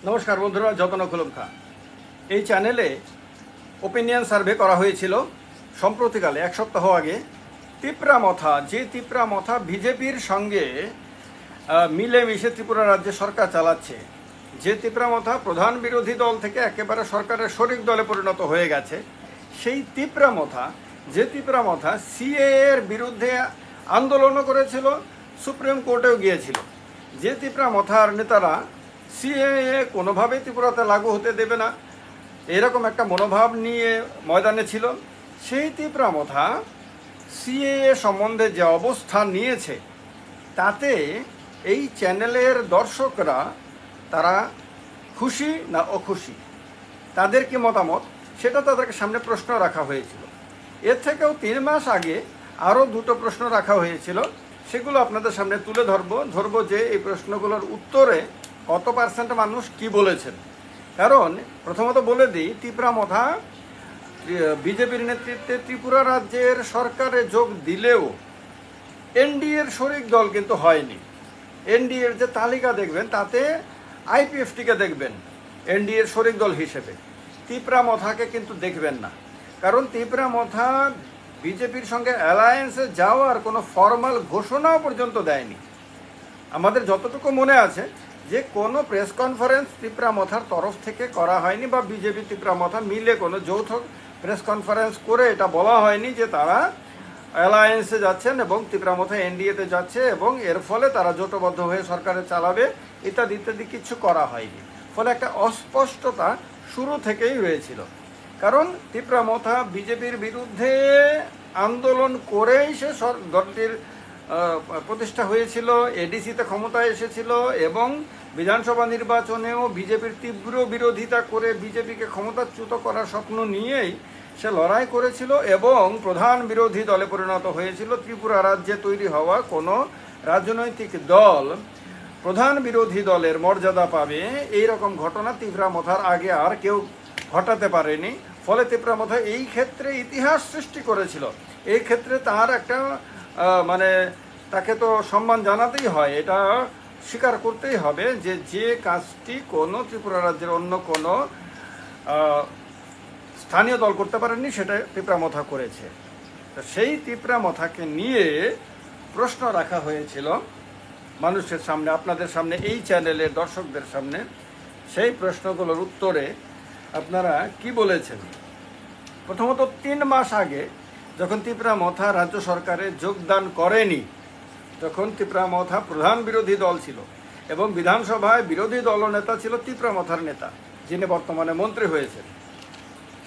নমস্কার বন্ধুরা, যতন খুলুম খা এই চ্যানেলে ওপিনিয়ন সার্ভে করা হয়েছিল সম্প্রতিকালে, এক সপ্তাহ আগে। তিপ্রা মথা বিজেপির সঙ্গে মিলেমিশে ত্রিপুরা রাজ্যে সরকার চালাচ্ছে। যে তিপ্রা মথা প্রধান বিরোধী দল থেকে একেবারে সরকারের শরিক দলে পরিণত হয়ে গেছে, সেই তিপ্রা মথা সিএএ এর বিরুদ্ধে আন্দোলনও করেছিল, সুপ্রিম কোর্টেও গিয়েছিল। যে তিপ্রা মথার নেতারা সিএএ কোনোভাবেই ত্রিপুরাতে লাগু হতে দেবে না, এরকম একটা মনোভাব নিয়ে ময়দানে ছিল। সেই তিপ্রা মথা সিএএ সম্বন্ধে যে অবস্থান নিয়েছে, তাতে এই চ্যানেলের দর্শকরা তারা খুশি না অখুশি, তাদের কি মতামত সেটা তাদেরকে সামনে প্রশ্ন রাখা হয়েছিল। এর থেকেও 3 মাস আগে আরও 2টো প্রশ্ন রাখা হয়েছিল, সেগুলো আপনাদের সামনে তুলে ধরবো যে এই প্রশ্নগুলোর উত্তরে কত পার্সেন্ট মানুষ কি বলেছেন। কারণ প্রথমত বলে দিই, তিপ্রা মথা বিজেপির নেতৃত্বে ত্রিপুরা রাজ্যের সরকারে যোগ দিলেও এনডিএর শরিক দল কিন্তু হয়নি। এনডিএর যে তালিকা দেখবেন, তাতে আইপিএফটিকে দেখবেন এনডিএর শরিক দল হিসেবে, তিপ্রা মথাকে কিন্তু দেখবেন না। কারণ তিপ্রা মথা বিজেপির সঙ্গে অ্যালায়েন্সে যাওয়ার কোনো ফর্মাল ঘোষণাও পর্যন্ত দেয়নি। আমাদের যতটুকু মনে আছে যে কোনো প্রেস কনফারেন্স তিপ্রা মথার তরফ থেকে করা হয়নি, বা বিজেপি তিপ্রা মথা মিলে কোনো যৌথ প্রেস কনফারেন্স করে এটা বলা হয়নি যে তারা অ্যালায়েন্সে যাচ্ছেন এবং তিপ্রা মথা এনডিএতে যাচ্ছে এবং এর ফলে তারা জোটবদ্ধ হয়ে সরকারে চালাবে, ইত্যাদি ইত্যাদি কিছু করা হয়নি। ফলে একটা অস্পষ্টতা শুরু থেকেই রয়েছিল। কারণ তিপ্রা মথা বিজেপির বিরুদ্ধে আন্দোলন করেই সে দলটির প্রতিষ্ঠা হয়েছিল, এডিসিতে ক্ষমতায় এসেছিল এবং বিধানসভা নির্বাচনেও বিজেপির তীব্র বিরোধিতা করে বিজেপিকে ক্ষমতাচ্যুত করার স্বপ্ন নিয়েই সে লড়াই করেছিল এবং প্রধান বিরোধী দলে পরিণত হয়েছিল। ত্রিপুরা রাজ্যে তৈরি হওয়া কোনো রাজনৈতিক দল প্রধান বিরোধী দলের মর্যাদা পাবে, এই রকম ঘটনা তিপ্রা মথার আগে আর কেউ ঘটাতে পারেনি। ফলে তিপ্রা মথা এই ক্ষেত্রে ইতিহাস সৃষ্টি করেছিল। এই ক্ষেত্রে তার একটা তাকে তো সম্মান জানাতেই হয়, এটা স্বীকার করতেই হবে যে কাজটি কোনো ত্রিপুরা রাজ্যের অন্য কোনো স্থানীয় দল করতে পারেনি, সেটা তিপ্রা মথা করেছে। তো সেই তিপ্রা মথাকে নিয়ে প্রশ্ন রাখা হয়েছিল মানুষের সামনে, আপনাদের সামনে, এই চ্যানেলের দর্শকদের সামনে। সেই প্রশ্নগুলোর উত্তরে আপনারা কি বলেছেন? প্রথমত 3 মাস আগে যখন তিপ্রা মথা রাজ্য সরকারে যোগদান করেনি, তখন তিপ্রা মথা প্রধান বিরোধী দল ছিল এবং বিধানসভায় বিরোধী দলনেতা ছিল তিপ্রা মথার নেতা, যিনি বর্তমানে মন্ত্রী হয়েছেন।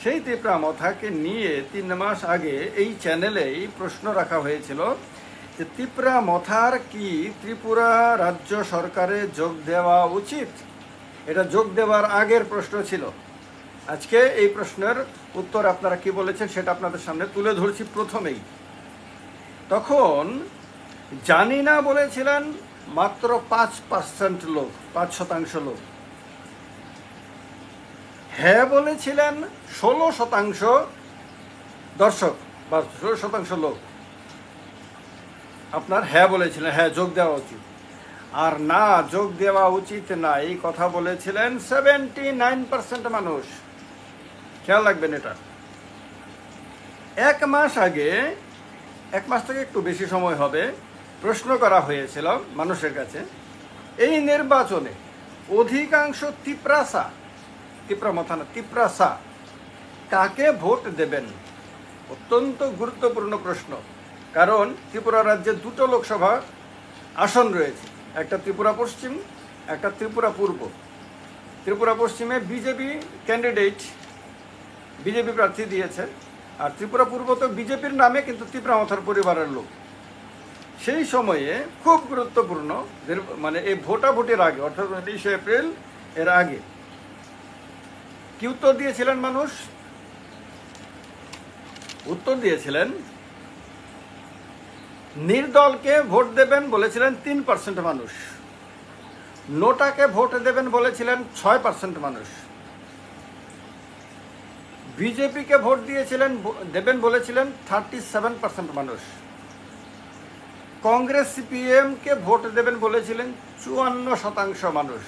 সেই তিপ্রা মথাকে নিয়ে 3 মাস আগে এই চ্যানেলেই প্রশ্ন রাখা হয়েছিল যে তিপ্রা মথার কি ত্রিপুরা রাজ্য সরকারে যোগ দেওয়া উচিত। এটা যোগ দেওয়ার আগের প্রশ্ন ছিল। আজকে এই প্রশ্নের উত্তর আপনারা কি বলেছেন সেটা আপনাদের সামনে তুলে ধরছি। প্রথমেই তখন জানি না বলেছিলেন মাত্র 5% লোক, 5% লোক। হ্যাঁ বলেছিলেন 16% দর্শক বা 16% লোক আপনার হ্যাঁ বলেছিলেন, হ্যাঁ যোগ দেওয়া উচিত। আর না, যোগ দেওয়া উচিত না, এই কথা বলেছিলেন 79% মানুষ। খেয়াল রাখবেন এটা। 1 মাস আগে, 1 মাস থেকে একটু বেশি সময় হবে, প্রশ্ন করা হয়েছিল মানুষের কাছে এই নির্বাচনে অধিকাংশ তিপ্রাসা কাকে ভোট দেবেন। অত্যন্ত গুরুত্বপূর্ণ প্রশ্ন, কারণ ত্রিপুরা রাজ্যে 2টো লোকসভা আসন রয়েছে, একটা ত্রিপুরা পশ্চিম, একটা ত্রিপুরা পূর্ব। ত্রিপুরা পশ্চিমে বিজেপি ক্যান্ডিডেট, বিজেপি প্রার্থী দিয়েছে, আর ত্রিপুরা পূর্ব তো বিজেপির নামে কিন্তু তিপ্রা মথার পরিবারের লোক। সেই সময়ে খুব গুরুত্বপূর্ণ, এই ভোটাভুটির আগে, অর্থাৎ 19 এপ্রিল এর আগে কি উত্তর দিয়েছিলেন মানুষ? উত্তর দিয়েছিলেন নির্দলকে ভোট দেবেন বলেছিলেন 3% মানুষ, নোটাকে ভোট দেবেন বলেছিলেন 6% মানুষ, বিজেপিকে ভোট দেবেন বলেছিলেন 37% মানুষ, কংগ্রেস সিপিএমকে ভোট দেবেন বলেছিলেন 54% মানুষ,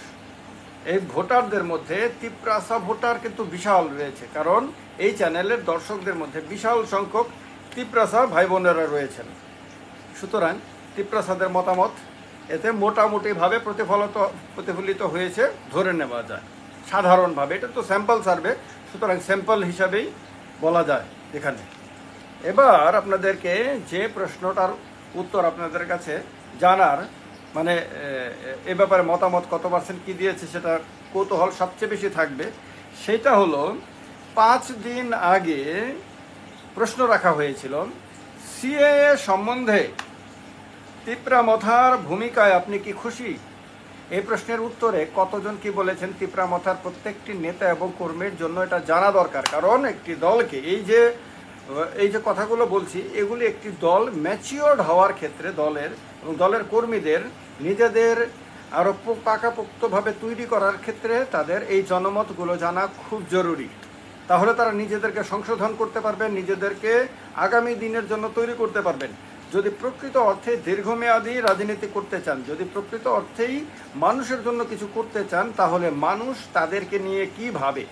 এই ভোটারদের মধ্যে তিপ্রাসা ভোটার কিন্তু বিশাল রয়েছে, কারণ এই চ্যানেলের দর্শকদের মধ্যে বিশাল সংখ্যক তিপ্রাসা ভাই বোনেরা রয়েছেন। সুতরাং তিপ্রাসাদের মতামত এতে মোটামুটিভাবে প্রতিফলিত হয়েছে ধরে নেওয়া যায় সাধারণভাবে। এটা তো স্যাম্পল সার্ভে, সুতরাং স্যাম্পল হিসাবেই বলা যায় এখানে। এবার আপনাদেরকে যে প্রশ্নটার উত্তর আপনাদের কাছে জানার, মানে এ ব্যাপারে মতামত কত পার্সেন্ট কী দিয়েছে সেটা কৌতূহল সবচেয়ে বেশি থাকবে, সেটা হলো 5 দিন আগে প্রশ্ন রাখা হয়েছিল সিএএ সম্বন্ধে তিপ্রামথার ভূমিকায় আপনি কি খুশি? এই প্রশ্নের উত্তরে কতজন কি বলেছেন? তিপ্রামথার প্রত্যেকটি নেতা এবং কর্মীর জন্য এটা জানা দরকার, কারণ একটি দলকে এই যে কথাগুলো বলছি, এগুলি একটি দল ম্যাচিওর্ড হওয়ার ক্ষেত্রে দলের এবং দলের কর্মীদের নিজেদের আরও পাকাপোক্তভাবে তৈরি করার ক্ষেত্রে তাদের এই জনমতগুলো জানা খুব জরুরি। তাহলে তারা নিজেদেরকে সংশোধন করতে পারবেন, নিজেদেরকে আগামী দিনের জন্য তৈরি করতে পারবেন। যদি প্রকৃত অর্থে দীর্ঘমেয়াদী রাজনীতি করতে চান, যদি প্রকৃত অর্থেই মানুষের জন্য কিছু করতে চান, তাহলে মানুষ তাদেরকে নিয়ে কি ভাবে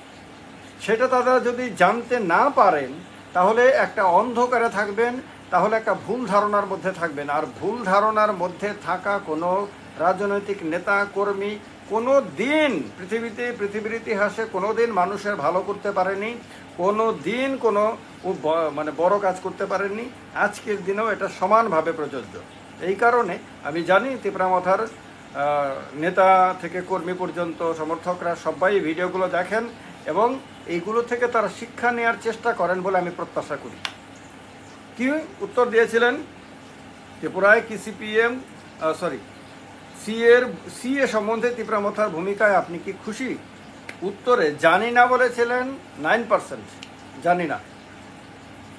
সেটা তারা যদি জানতে না পারেন, তাহলে একটা অন্ধকারে থাকবেন, তাহলে একটা ভুল ধারণার মধ্যে থাকবেন। আর ভুল ধারণার মধ্যে থাকা কোনো রাজনৈতিক নেতা কর্মী কোনো দিন পৃথিবীর ইতিহাসে কোনো দিন মানুষের ভালো করতে পারেনি, কোনো দিন কোনো মানে বড় কাজ করতে পারেননি। আজকের দিনেও এটা সমানভাবে প্রযোজ্য। এই কারণে আমি জানি তিপ্রামথার নেতা থেকে কর্মী পর্যন্ত সমর্থকরা সবাই ভিডিওগুলো দেখেন এবং এইগুলো থেকে তারা শিক্ষা নেওয়ার চেষ্টা করেন বলে আমি প্রত্যাশা করি। কি উত্তর দিয়েছিলেন? ত্রিপুরায় কি সিএ সম্বন্ধে তিপ্রামথার ভূমিকায় আপনি কি খুশি? উত্তরে জানি না বলেছিলেন 9%, জানি না,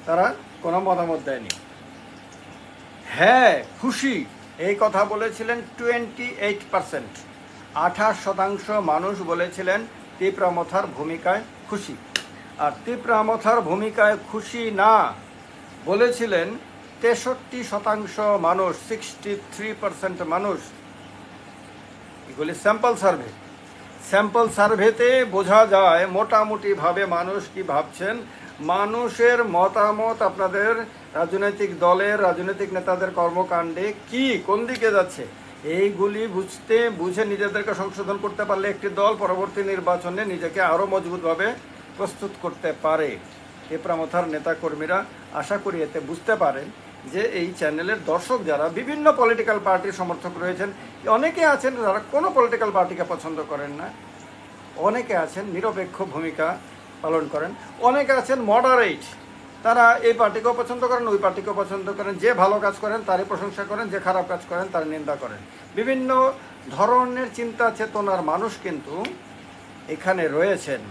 তারা কোনো মতামত দেয়নি। হ্যাঁ খুশি এই কথা বলেছিলেন 28%, 28% মানুষ বলেছিলেন তিপ্রামথার ভূমিকায় খুশি। আর তিপ্রামথার ভূমিকায় খুশি না বলেছিলেন 63% মানুষ, 63% মানুষ। এগুলি স্যাম্পল সার্ভেতে বোঝা যায় মোটামুটিভাবে মানুষ কি ভাবছেন। মানুষের মতামত আপনাদের রাজনৈতিক দলের রাজনৈতিক নেতাদের কর্মকাণ্ডে কোন দিকে যাচ্ছে, এইগুলি বুঝে নিজেদেরকে সংশোধন করতে পারলে একটি দল পরবর্তী নির্বাচনে নিজেকে আরও মজবুতভাবে প্রস্তুত করতে পারে। তিপ্রামথার নেতাকর্মীরা আশা করি এতে বুঝতে পারেন যে এই চ্যানেলের দর্শক যারা বিভিন্ন পলিটিক্যাল পার্টির সমর্থক রয়েছেন, অনেকে আছেন যারা কোনো পলিটিক্যাল পার্টিকে পছন্দ করেন না, অনেকে আছেন নিরপেক্ষ ভূমিকা পালন করেন, অনেকে আছেন মডারেট, তারা এই পার্টিকেও পছন্দ করেন, ওই পার্টিকেও পছন্দ করেন, যে ভালো কাজ করেন তারই প্রশংসা করেন, যে খারাপ কাজ করেন তার নিন্দা করেন। বিভিন্ন ধরনের চিন্তা চেতনার মানুষ কিন্তু এখানে রয়েছেন।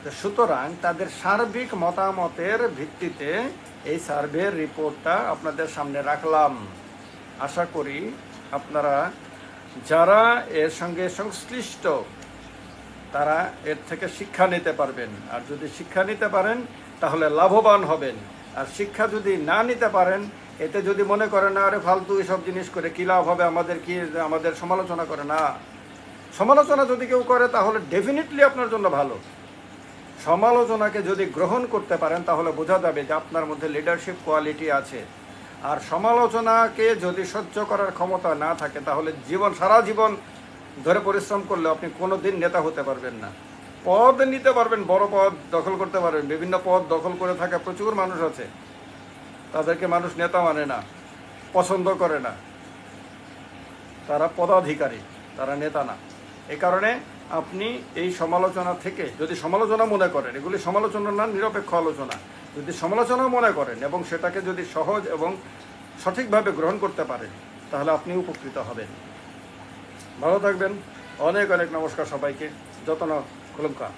তো সুতরাং তাদের সার্বিক মতামতের ভিত্তিতে এই সার্ভের রিপোর্টটা আপনাদের সামনে রাখলাম। আশা করি আপনারা যারা এর সঙ্গে সংশ্লিষ্ট তারা এর থেকে শিক্ষা নিতে পারবেন। আর যদি শিক্ষা নিতে পারেন তাহলে লাভবান হবেন। আর শিক্ষা যদি না নিতে পারেন, এতে যদি মনে করেন না আরে ফালতু এসব জিনিস করে কী লাভ হবে, আমাদের সমালোচনা করে না, সমালোচনা যদি কেউ করে তাহলে ডেফিনেটলি আপনার জন্য ভালো। সমালোচনাকে যদি গ্রহণ করতে পারেন তাহলে বোঝা যাবে যে আপনার মধ্যে লিডারশিপ কোয়ালিটি আছে। আর সমালোচনাকে যদি সহ্য করার ক্ষমতা না থাকে তাহলে সারা জীবন ধরে পরিশ্রম করলে আপনি কোনো দিন নেতা হতে পারবেন না। পদ নিতে পারবেন, বড় পদ দখল করতে পারবেন, বিভিন্ন পদ দখল করে থাকা প্রচুর মানুষ আছে, তাদেরকে মানুষ নেতা মানে না, পছন্দ করে না, তারা পদাধিকারী, তারা নেতা না। এই কারণে আপনি এই সমালোচনা থেকে যদি সমালোচনা মনে করেন, এগুলি সমালোচনা না, নিরপেক্ষ আলোচনা, যদি সমালোচনা মনে করেন এবং সেটাকে যদি সহজ এবং সঠিকভাবে গ্রহণ করতে পারেন তাহলে আপনি উপকৃত হবেন। ভালো থাকবেন। অনেক অনেক নমস্কার সবাইকে। যত্ন খুলুমকা।